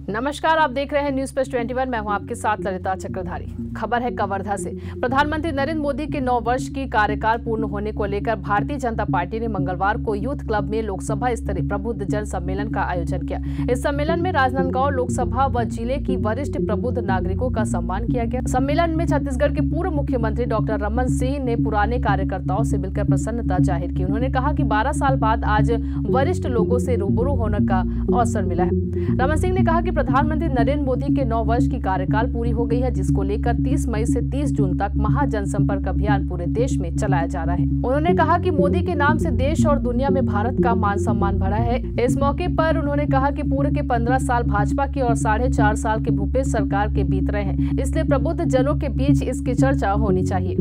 नमस्कार, आप देख रहे हैं न्यूज प्लस 21। मैं हूं आपके साथ ललिता चक्रधारी। खबर है कवर्धा से। प्रधानमंत्री नरेंद्र मोदी के 9 वर्ष की कार्यकाल पूर्ण होने को लेकर भारतीय जनता पार्टी ने मंगलवार को यूथ क्लब में लोकसभा स्तरीय प्रबुद्ध जन सम्मेलन का आयोजन किया। इस सम्मेलन में राजनांदगांव लोकसभा व जिले की वरिष्ठ प्रबुद्ध नागरिकों का सम्मान किया गया। सम्मेलन में छत्तीसगढ़ के पूर्व मुख्यमंत्री डॉक्टर रमन सिंह ने पुराने कार्यकर्ताओं से मिलकर प्रसन्नता जाहिर की। उन्होंने कहा कि 12 साल बाद आज वरिष्ठ लोगों से रूबरू होने का अवसर मिला है। रमन सिंह ने कहा कि प्रधानमंत्री नरेंद्र मोदी के 9 वर्ष की कार्यकाल पूरी हो गई है, जिसको लेकर 30 मई से 30 जून तक महाजनसंपर्क अभियान पूरे देश में चलाया जा रहा है। उन्होंने कहा कि मोदी के नाम से देश और दुनिया में भारत का मान सम्मान बढ़ा है। इस मौके पर उन्होंने कहा कि पूरे के 15 साल भाजपा की और 4.5 साल के भूपेश सरकार के बीत रहे हैं, इसलिए प्रबुद्ध जनों के बीच इसकी चर्चा होनी चाहिए।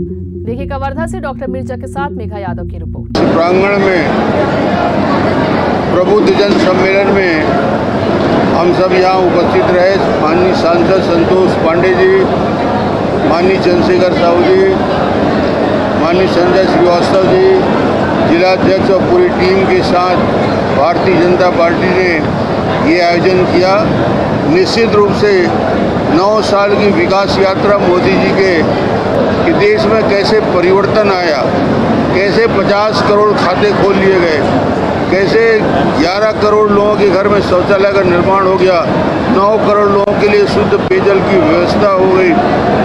देखिए कवर्धा से डॉक्टर मिर्जा के साथ मेघा यादव की रिपोर्ट। प्रांगण में प्रबुद्ध जन सम्मेलन में हम सब यहाँ उपस्थित रहे। माननीय सांसद संतोष पांडे जी, माननीय चंद्रशेखर साहू जी, माननीय संजय श्रीवास्तव जी, जिलाध्यक्ष और पूरी टीम के साथ भारतीय जनता पार्टी ने ये आयोजन किया। निश्चित रूप से 9 साल की विकास यात्रा मोदी जी के कि देश में कैसे परिवर्तन आया, कैसे 50 करोड़ खाते खोल लिए गए, कैसे 11 करोड़ लोगों के घर में शौचालय का निर्माण हो गया, 9 करोड़ लोगों के लिए शुद्ध पेयजल की व्यवस्था हो गई,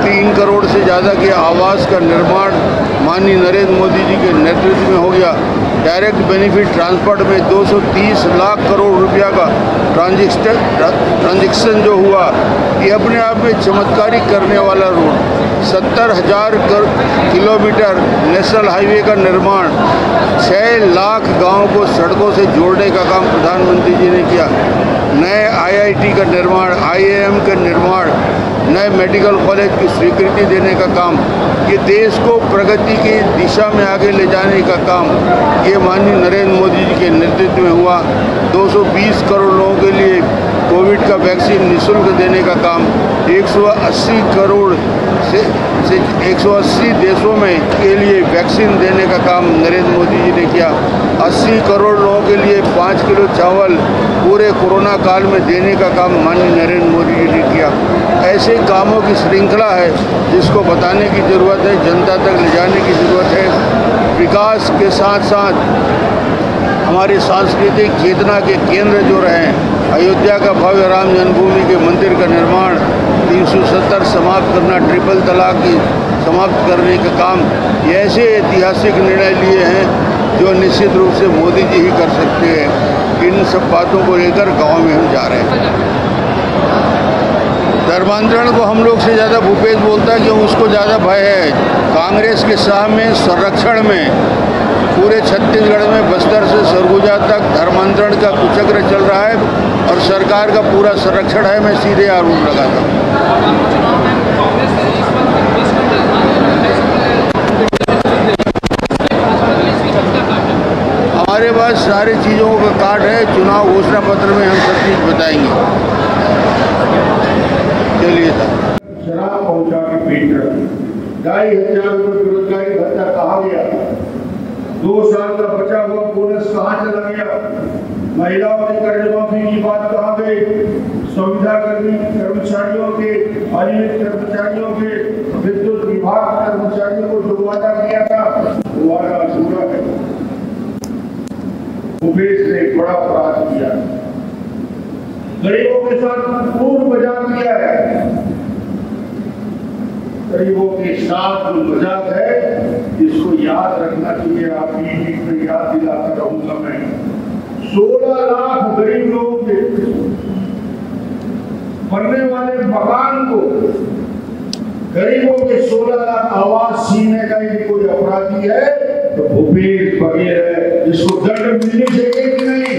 3 करोड़ से ज़्यादा के आवास का निर्माण माननीय नरेंद्र मोदी जी के नेतृत्व में हो गया। डायरेक्ट बेनिफिट ट्रांसपोर्ट में 230 लाख करोड़ रुपया का ट्रांजेक्शन जो हुआ, ये अपने आप में चमत्कारी करने वाला रोड। 70,000 किलोमीटर नेशनल हाईवे का निर्माण, 6 लाख गाँव को सड़कों से जोड़ने का काम प्रधानमंत्री जी ने किया। नए IIT का निर्माण, IIM का निर्माण, नए मेडिकल कॉलेज की स्वीकृति देने का काम, ये देश को प्रगति की दिशा में आगे ले जाने का काम ये माननीय नरेंद्र मोदी जी के नेतृत्व में हुआ। 220 करोड़ लोगों के लिए कोविड का वैक्सीन निःशुल्क देने का काम, 180 करोड़ से 180 देशों में के लिए वैक्सीन देने का काम नरेंद्र मोदी जी ने किया। 80 करोड़ लोगों के लिए 5 किलो चावल पूरे कोरोना काल में देने का काम माननीय नरेंद्र मोदी जी ने किया। ऐसे कामों की श्रृंखला है जिसको बताने की ज़रूरत है, जनता तक ले जाने की ज़रूरत है। विकास के साथ साथ हमारी सांस्कृतिक चेतना के केंद्र जो रहे, अयोध्या का भव्य राम जन्मभूमि के मंदिर का निर्माण, 370 समाप्त करना, ट्रिपल तलाक की समाप्त करने का काम, ये ऐसे ऐतिहासिक निर्णय लिए हैं जो निश्चित रूप से मोदी जी ही कर सकते हैं। इन सब बातों को लेकर गांव में हम जा रहे हैं। धर्मांतरण को हम लोग से ज़्यादा भूपेश बोलता है कि उसको ज़्यादा भय है। कांग्रेस के शाह में संरक्षण में पूरे छत्तीसगढ़ में बस्तर से सरगुजा तक धर्मांतरण का कुचक्र चल रहा है और सरकार का पूरा संरक्षण है। मैं सीधे आरोप लगाता हूँ। हमारे पास सारी चीज़ों का कार्ड है, चुनाव घोषणा पत्र में हम सब चीज़ बताएंगे। चलिए शराब पहुंचा के पीट रहे, 2,500 रुपये बेरोजगारी भत्ता कहा गया, 2 साल का बचा हुआ बोनस कहाँ चला गया, महिलाओं के कर्ज माफी की बात कहाँ गई, संविदा कर्मचारियों के, अनियमित कर्मचारियों के, विद्युत विभाग कर्मचारियों को जो वादा किया था वो वादा अधूरा है। भूपेश ने बड़ा अपराध किया, गरीबों के साथ खूब मजाक किया है। गरीबों के साथ जो मजाक है इसको याद रखना चाहिए। आप बीच में याद दिलाता रहूंगा मैं। 16 लाख गरीब लोगों के बनने वाले मकान को गरीबों के 16 लाख आवास छीनने का यदि कोई अपराधी है तो भूपेश बघेल है, जिसको दंड मिलनी चाहिए कि नहीं।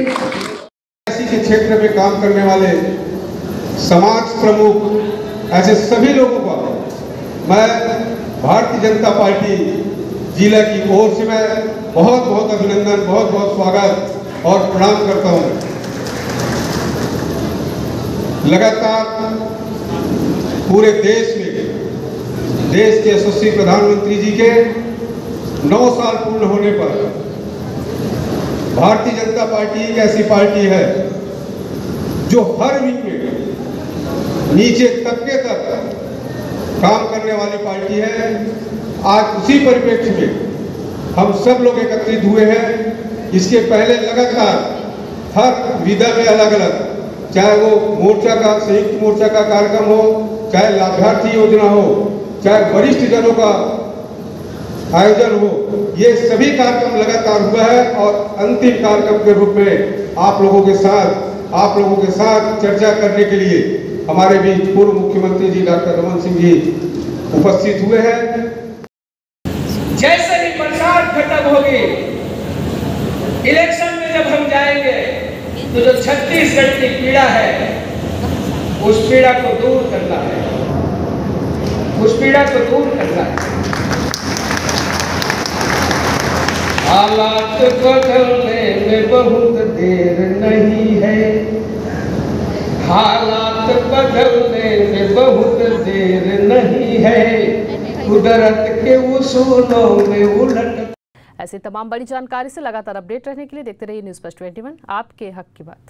के क्षेत्र में काम करने वाले समाज प्रमुख, ऐसे सभी लोगों का मैं भारतीय जनता पार्टी जिला की ओर से मैं बहुत बहुत अभिनंदन, बहुत बहुत स्वागत और प्रणाम करता हूं। लगातार पूरे देश में देश के यशस्वी प्रधानमंत्री जी के 9 साल पूर्ण होने पर भारतीय जनता पार्टी एक ऐसी पार्टी है जो हर वीक में नीचे तबके तक काम करने वाली पार्टी है। आज उसी परिप्रेक्ष्य में हम सब लोग एकत्रित हुए हैं। इसके पहले लगातार हर विधा में अलग अलग, चाहे वो मोर्चा का, संयुक्त मोर्चा का कार्यक्रम हो, चाहे लाभार्थी योजना हो, चाहे वरिष्ठ जनों का आयोजन हो, ये सभी कार्यक्रम लगातार हुआ है। और अंतिम कार्यक्रम के रूप में आप लोगों के साथ चर्चा करने के लिए हमारे बीच पूर्व मुख्यमंत्री जी डॉक्टर रमन सिंह जी उपस्थित हुए हैं। जैसे ही बरसात खत्म होगी, इलेक्शन में जब हम जाएंगे तो जो छत्तीसगढ़ की पीड़ा है, उस पीड़ा को दूर करना है, उस पीड़ा को दूर करना है। हालात बदलने में बहुत देर नहीं है, हालात बदलने में बहुत देर नहीं है, कुदरत के उसूलों में उलट। ऐसी तमाम बड़ी जानकारी से लगातार अपडेट रहने के लिए देखते रहिए न्यूज़ प्लस 21, आपके हक की बात।